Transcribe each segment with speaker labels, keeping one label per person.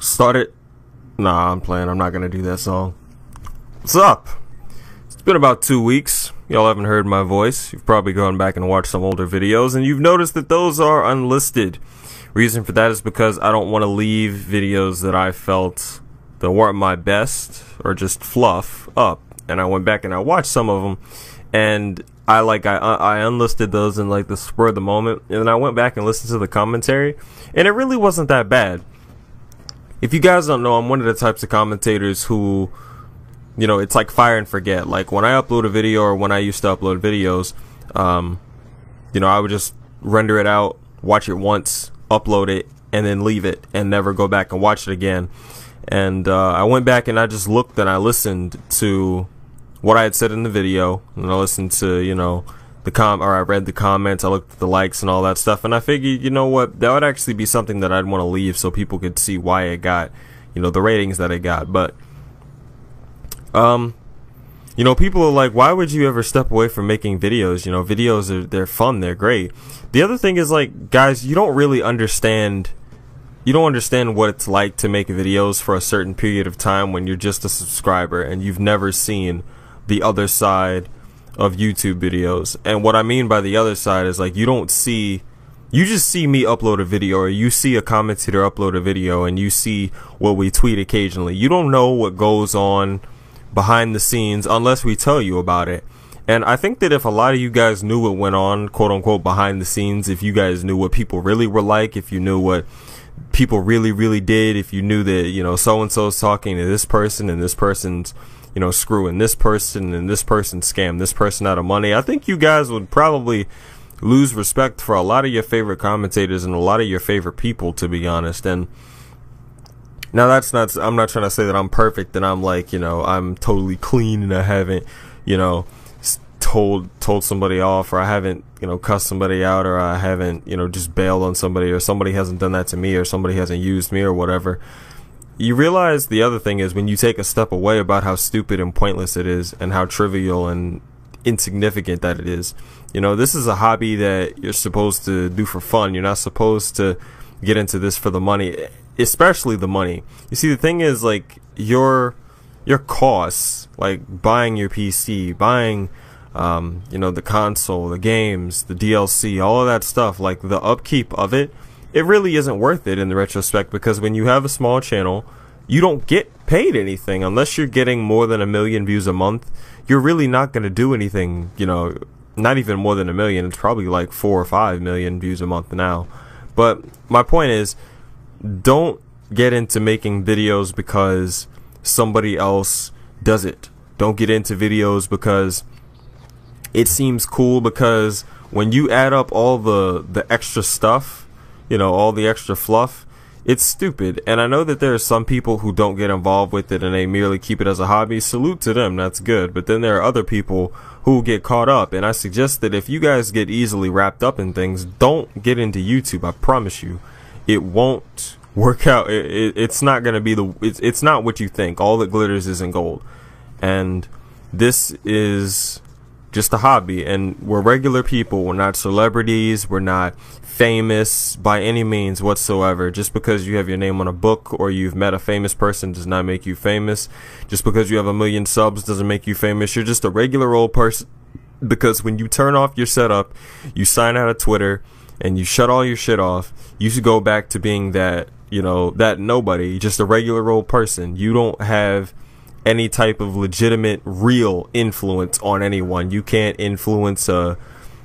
Speaker 1: Start it. Nah, I'm playing. I'm not gonna do that song. What's up? It's been about 2 weeks. Y'all haven't heard my voice. You've probably gone back and watched some older videos, and you've noticed that those are unlisted. Reason for that is because I don't want to leave videos that I felt that weren't my best or just fluff up. And I went back and I watched some of them, and I unlisted those in like the spur of the moment, and then I went back and listened to the commentary, and it really wasn't that bad. If you guys don't know, I'm one of the types of commentators who, you know, it's like fire and forget. Like when I upload a video, or when I used to upload videos, you know, I would just render it out, watch it once, upload it, and then leave it and never go back and watch it again. And I went back and I just looked and I listened to what I had said in the video, and I listened to, you know, I read the comments, I looked at the likes and all that stuff, and I figured, you know what, that would actually be something that I'd want to leave so people could see why it got, you know, the ratings that it got. But you know, people are like, why would you ever step away from making videos? You know, videos they're fun, they're great. The other thing is, like, guys, you don't really understand, what it's like to make videos for a certain period of time when you're just a subscriber and you've never seen the other side of YouTube videos. And what I mean by the other side is, like, you just see me upload a video, or you see a commentator upload a video, and you see what we tweet occasionally. You don't know what goes on behind the scenes unless we tell you about it. And I think that if a lot of you guys knew what went on, quote unquote, behind the scenes, if you guys knew what people really were like, if you knew what people really did, if you knew that, you know, so and so's talking to this person, and this person's, you know, screwing this person, and this person scammed this person out of money, I think you guys would probably lose respect for a lot of your favorite commentators and a lot of your favorite people, to be honest. And now I'm not trying to say that I'm perfect and I'm like, you know, I'm totally clean and I haven't, you know, told somebody off, or I haven't, you know, cussed somebody out, or I haven't, you know, just bailed on somebody, or somebody hasn't done that to me, or somebody hasn't used me or whatever. You realize the other thing is, when you take a step away about how stupid and pointless it is, and how trivial and insignificant that it is. You know, this is a hobby that you're supposed to do for fun. You're not supposed to get into this for the money, especially the money. You see, the thing is, like, your costs, like buying your PC, buying you know, the console, the games, the DLC, all of that stuff, like the upkeep of it, it really isn't worth it in the retrospect, because when you have a small channel, you don't get paid anything unless you're getting more than 1 million views a month. You're really not going to do anything, you know, not even more than 1 million. It's probably like 4 or 5 million views a month now. But my point is, don't get into making videos because somebody else does it. Don't get into videos because it seems cool, because when you add up all the extra stuff, you know, all the extra fluff, it's stupid. And I know that there are some people who don't get involved with it and they merely keep it as a hobby. Salute to them, that's good. But then there are other people who get caught up, and I suggest that if you guys get easily wrapped up in things, don't get into YouTube. I promise you, it won't work out. It's not gonna be it's not what you think. All that glitters isn't gold. And this is just a hobby, and we're regular people. We're not celebrities, we're not famous by any means whatsoever. Just because you have your name on a book or you've met a famous person does not make you famous. Just because you have 1 million subs doesn't make you famous. You're just a regular old person, because when you turn off your setup, you sign out of Twitter, and you shut all your shit off, you should go back to being that, you know, that nobody, just a regular old person. You don't have any type of legitimate, real influence on anyone. You can't influence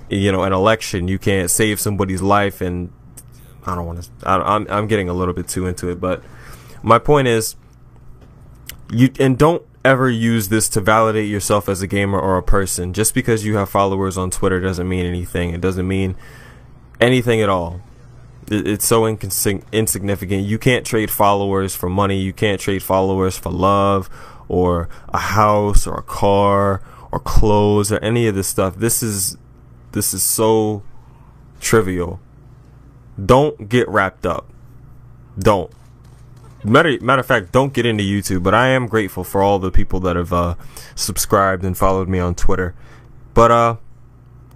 Speaker 1: you know, an election. You can't save somebody's life. And I don't want to, I'm getting a little bit too into it, but my point is, and don't ever use this to validate yourself as a gamer or a person. Just because you have followers on Twitter doesn't mean anything. It doesn't mean anything at all. It's so insignificant. You can't trade followers for money. You can't trade followers for love, or a house, or a car, or clothes, or any of this stuff. This is so trivial. Don't get wrapped up. Don't. Matter of fact, don't get into YouTube. But I am grateful for all the people that have subscribed and followed me on Twitter. But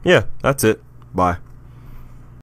Speaker 1: yeah, that's it. Bye.